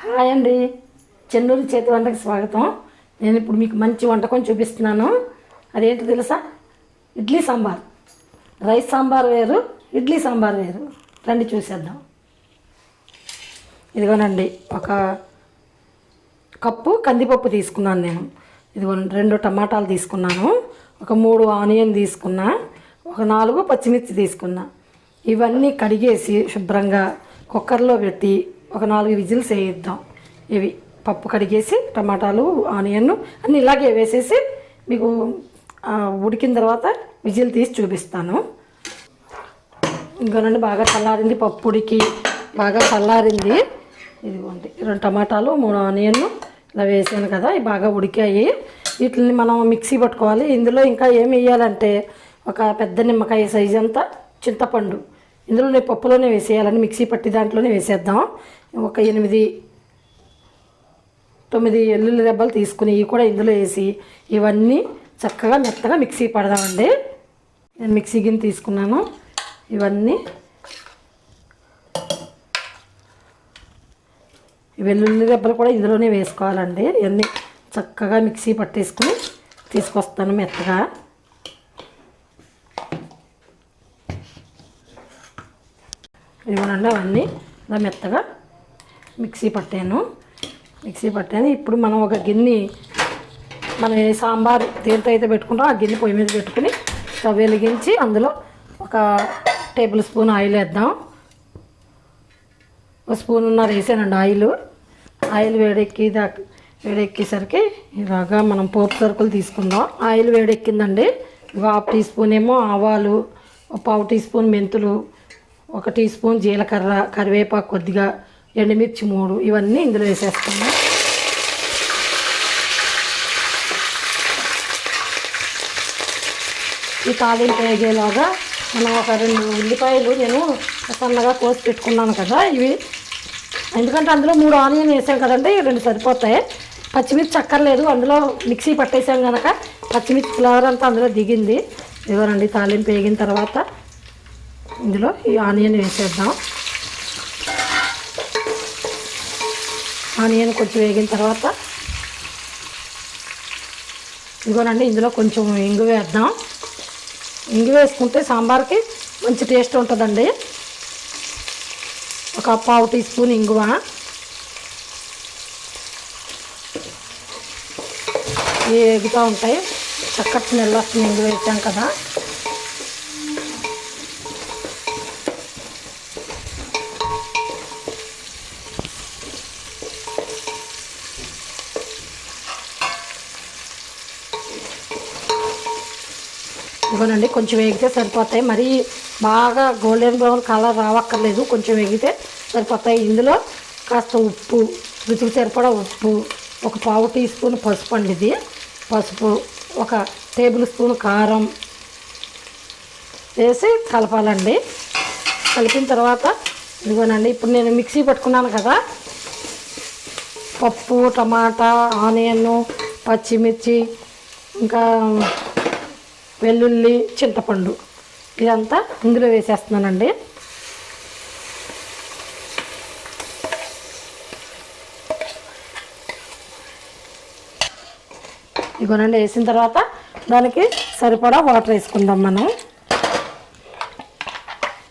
Hi అండి, చెన్నూరు చేతి వంటకి స్వాగతం. నేను ఇప్పుడు మీకు మంచి వంటకం చూపిస్తున్నాను. అదేంటి తెలుసా? ఇడ్లీ సాంబార్. రైస్ సాంబార్ వేరు, ఇడ్లీ సాంబార్ వేరు. రండి చూసేద్దాం. ఇదిగోనండి, ఒక కప్పు కందిపప్పు తీసుకున్నాను నేను. ఇదిగో 2 టమాటాలు తీసుకున్నాను, ఒక 3 ఆనియన్ తీసుకున్నా, ఒక 4 పచ్చిమిర్చి తీసుకున్నా. ఇవన్నీ కడిగేసి శుభ్రంగా కుక్కర్లో పెట్టి ఒక 4 విజిల్స్ వేయిద్దాం. ఇవి పప్పు కడిగేసి టమాటాలు ఆనియన్ అన్నీ ఇలాగే వేసేసి మీకు ఉడికిన తర్వాత విజిల్ తీసి చూపిస్తాను. ఇంకోనండి, బాగా చల్లారింది, పప్పు ఉడికి బాగా చల్లారింది. ఇదిగోండి 2 టమాటాలు 3 ఆనియన్ ఇలా వేసాను కదా, ఇవి బాగా ఉడికాయి. వీటిని మనం మిక్సీ పట్టుకోవాలి. ఇందులో ఇంకా ఏమి వేయాలంటే ఒక పెద్ద నిమ్మకాయ సైజు అంతా చింతపండు ఇందులోనే పప్పులోనే వేసేయాలని మిక్సీ పట్టి దాంట్లోనే వేసేద్దాం. ఒక 8-9 వెల్లుల్లి రెబ్బలు తీసుకుని ఇవి కూడా ఇందులో వేసి ఇవన్నీ చక్కగా మెత్తగా మిక్సీ పడదామండి. నేను మిక్సీ గిన్నె తీసుకున్నాను. ఇవన్నీ వెల్లుల్లి రెబ్బలు కూడా ఇందులోనే వేసుకోవాలండి. ఇవన్నీ చక్కగా మిక్సీ పట్టేసుకుని తీసుకొస్తాను మెత్తగా. ఇవ్వనండి, అవన్నీ ఇలా మెత్తగా మిక్సీ పట్టాను. ఇప్పుడు మనం ఒక గిన్నె, మనం సాంబార్ దేంతో అయితే పెట్టుకుంటాం ఆ గిన్నె పొయ్యి మీద పెట్టుకుని స్టవ్ వెలిగించి అందులో ఒక టేబుల్ స్పూన్ ఆయిల్ వేద్దాం. ఒక స్పూన్నర వేసానండి ఆయిల్ వేడెక్కేసరికి ఇలాగా మనం పోపు సరుకులు తీసుకుందాం. ఆయిల్ వేడెక్కిందండి. 1/2 టీ స్పూన్ ఏమో ఆవాలు, 1/4 టీ స్పూన్ మెంతులు, 1 టీ స్పూన్ జీలకర్ర, కరివేపాకు కొద్దిగా, ఎండుమిర్చి 3 ఇవన్నీ ఇందులో వేసేస్తాము. ఈ తాలింపు వేగేలాగా మనం ఒక 2 ఉల్లిపాయలు నేను సన్నగా కోసి పెట్టుకున్నాను కదా, ఇవి ఎందుకంటే అందులో 3 ఆనియన్ వేసాం కదండి, 2 సరిపోతాయి. పచ్చిమిర్చి అక్కర్లేదు, అందులో మిక్సీ పట్టేసాం కనుక పచ్చిమిర్చి ఫ్లేవర్ అంతా అందులో దిగింది. ఇదిగోనండి, తాలింపు వేగిన తర్వాత ఇందులో ఈ ఆనియన్ వేసేద్దాం. ఆనియన్ కొంచెం వేగిన తర్వాత ఇదిగోనండి, ఇందులో కొంచెం ఇంగు వేద్దాం. ఇంగు వేసుకుంటే సాంబార్కి మంచి టేస్ట్ ఉంటుందండి. ఒక 1/4 టీ స్పూన్ ఇంగువ, వేగుతూ ఉంటాయి. చక్కటి స్మెల్ వస్తుంది ఇంగు వేసాం కదా. ఇవ్వనండి, కొంచెం వేగితే సరిపోతాయి. మరీ బాగా గోల్డెన్ బ్రౌన్ కలర్ రావక్కర్లేదు, కొంచెం వేగితే సరిపోతాయి. ఇందులో కాస్త ఉప్పు, రుచికి సరిపడా ఉప్పు, ఒక 1/4 టీ స్పూన్ పసుపు అండి, ఇది పసుపు, 1 టేబుల్ స్పూన్ కారం వేసి కలపాలండి. కలిపిన తర్వాత ఇదిగోనండి, ఇప్పుడు నేను మిక్సీ పట్టుకున్నాను కదా, పప్పు, టమాటా, ఆనియన్, పచ్చిమిర్చి, ఇంకా వెల్లుల్లి, చింతపండు ఇదంతా ఇందులో వేసేస్తున్నానండి. ఇదిగోనండి, వేసిన తర్వాత దానికి సరిపడా వాటర్ వేసుకుందాం మనం.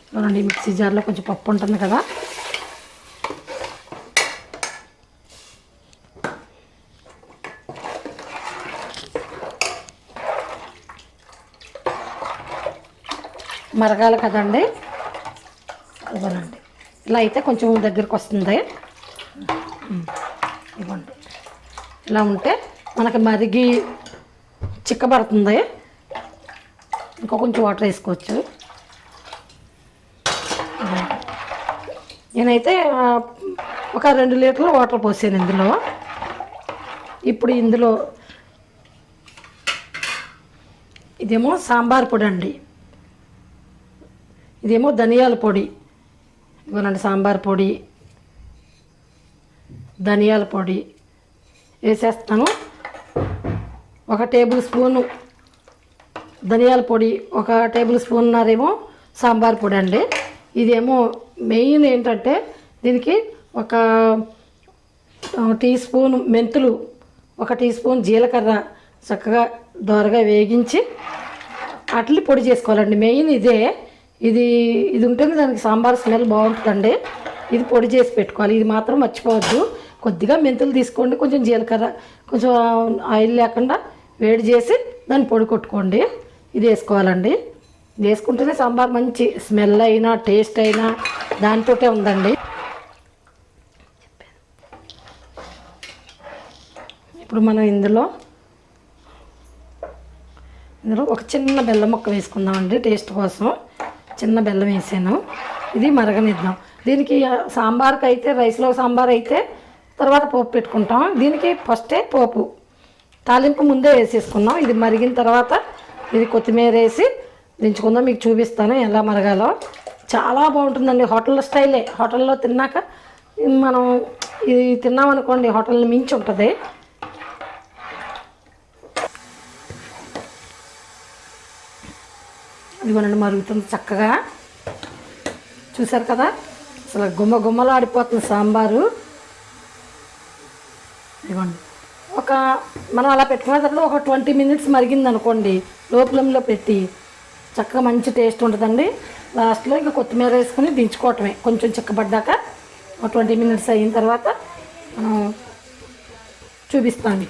ఇదిగోనండి, మిక్సీ జార్లో కొంచెం పప్పు ఉంటుంది కదా, మరగాలి కదండి. ఇవ్వనండి, ఇలా అయితే కొంచెం దగ్గరికి వస్తుంది. ఇవ్వండి, ఇలా ఉంటే మనకి మరిగి చిక్కబడుతుంది. ఇంకా కొంచెం వాటర్ వేసుకోవచ్చు. నేనైతే ఒక 2 లీటర్లు వాటర్ పోసాను ఇందులో. ఇప్పుడు ఇందులో ఇదేమో సాంబార్ పొడి అండి, ఇదేమో ధనియాల పొడి. ఇవ్వనండి, సాంబార్ పొడి, ధనియాల పొడి వేసేస్తాను. 1 టేబుల్ స్పూను ధనియాల పొడి, 1 టేబుల్ స్పూన్నరేమో సాంబార్ పొడి అండి. ఇదేమో మెయిన్ ఏంటంటే దీనికి ఒక టీ స్పూన్ మెంతులు, 1 టీ స్పూన్ జీలకర్ర చక్కగా దోరగా వేగించి అట్లీ పొడి చేసుకోవాలండి. మెయిన్ ఇదే. ఇది ఉంటుంది, దానికి సాంబార్ స్మెల్ బాగుంటుందండి. ఇది పొడి చేసి పెట్టుకోవాలి. ఇది మాత్రం మర్చిపోవద్దు. కొద్దిగా మెంతులు తీసుకోండి, కొంచెం జీలకర్ర, కొంచెం ఆయిల్ లేకుండా వేడి చేసి దాన్ని పొడి కొట్టుకోండి. ఇది వేసుకోవాలండి. ఇది వేసుకుంటేనే సాంబార్ మంచి స్మెల్ అయినా టేస్ట్ అయినా దానితోటే ఉందండి. ఇప్పుడు మనం ఇందులో ఒక చిన్న బెల్లం ముక్క వేసుకుందామండి. టేస్ట్ కోసం చిన్న బెల్లం వేసాను. ఇది మరగనిద్దాం. దీనికి సాంబార్కి అయితే, రైస్లో సాంబార్ అయితే తర్వాత పోపు పెట్టుకుంటాం. దీనికి ఫస్టే పోపు తాలింపు ముందే వేసేసుకున్నాం. ఇది మరిగిన తర్వాత ఇది కొత్తిమీర వేసి దించుకుందాం. మీకు చూపిస్తాను ఎలా మరగాలో. చాలా బాగుంటుందండి. హోటల్ స్టైలే. హోటల్లో తిన్నాక మనం ఇది తిన్నామనుకోండి, హోటల్ని మించి ఉంటుంది. ఇదిగోనండి మరుగుతుంది చక్కగా. చూసారు కదా, అసలు గుమ్మ గుమ్మలో ఆడిపోతుంది సాంబారు. ఇదిగోండి, మనం అలా పెట్టుకున్న తర్వాత ఒక 20 మినిట్స్ మరిగింది అనుకోండి, లోపలంలో పెట్టి చక్కగా మంచి టేస్ట్ ఉంటుందండి. లాస్ట్లో ఇంకా కొత్తిమీర వేసుకుని దించుకోవటమే. కొంచెం చిక్కబడ్డాక ఒక 20 మినిట్స్ అయిన తర్వాత చూపిస్తాను.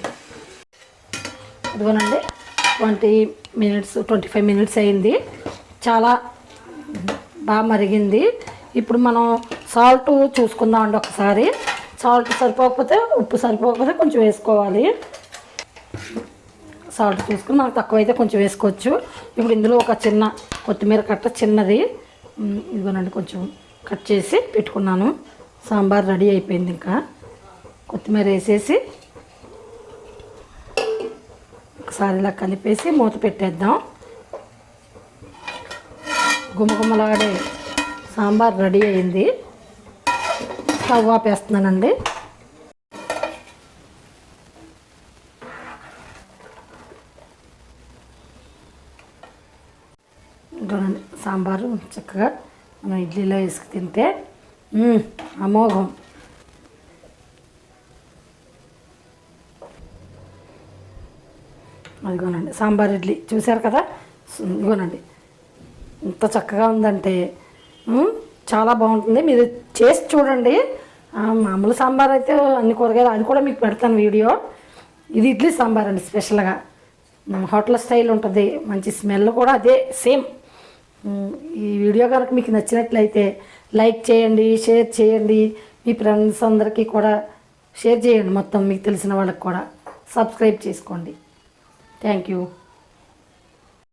ఇదిగోనండి 25 మినిట్స్ అయింది. చాలా బాగా మరిగింది. ఇప్పుడు మనం సాల్ట్ చూసుకుందామండి ఒకసారి. సాల్ట్ సరిపోకపోతే, ఉప్పు సరిపోకపోతే కొంచెం వేసుకోవాలి. సాల్ట్ చూసుకుని మనకు తక్కువైతే కొంచెం వేసుకోవచ్చు. ఇప్పుడు ఇందులో ఒక చిన్న కొత్తిమీర కట్ట చిన్నది ఇదిగోనండి కొంచెం కట్ చేసి పెట్టుకున్నాను. సాంబార్ రెడీ అయిపోయింది. ఇంకా కొత్తిమీర వేసేసి ఒకసారి ఇలా కలిపేసి మూత పెట్టేద్దాం. గుమగుమలాడే సాంబార్ రెడీ అయింది. స్టవ్ ఆపేస్తున్నానండి. చూడండి సాంబారు చక్కగా మనం ఇడ్లీలో వేసుకు తింటే అమోఘం. అదిగోనండి సాంబార్ ఇడ్లీ చూశారు కదా. ఇదిగోనండి ఎంత చక్కగా ఉందంటే చాలా బాగుంటుంది. మీరు చేసి చూడండి. మామూలు సాంబార్ అయితే అన్ని కూరగాయలు, అది కూడా మీకు పెడతాను వీడియో. ఇది ఇడ్లీ సాంబార్ అండి, స్పెషల్గా హోటల్ స్టైల్ ఉంటుంది. మంచి స్మెల్ కూడా అదే సేమ్. ఈ వీడియో కనుక మీకు నచ్చినట్లయితే లైక్ చేయండి, షేర్ చేయండి. మీ ఫ్రెండ్స్ అందరికీ కూడా షేర్ చేయండి. మొత్తం మీకు తెలిసిన వాళ్ళకి కూడా సబ్స్క్రైబ్ చేసుకోండి. Thank you.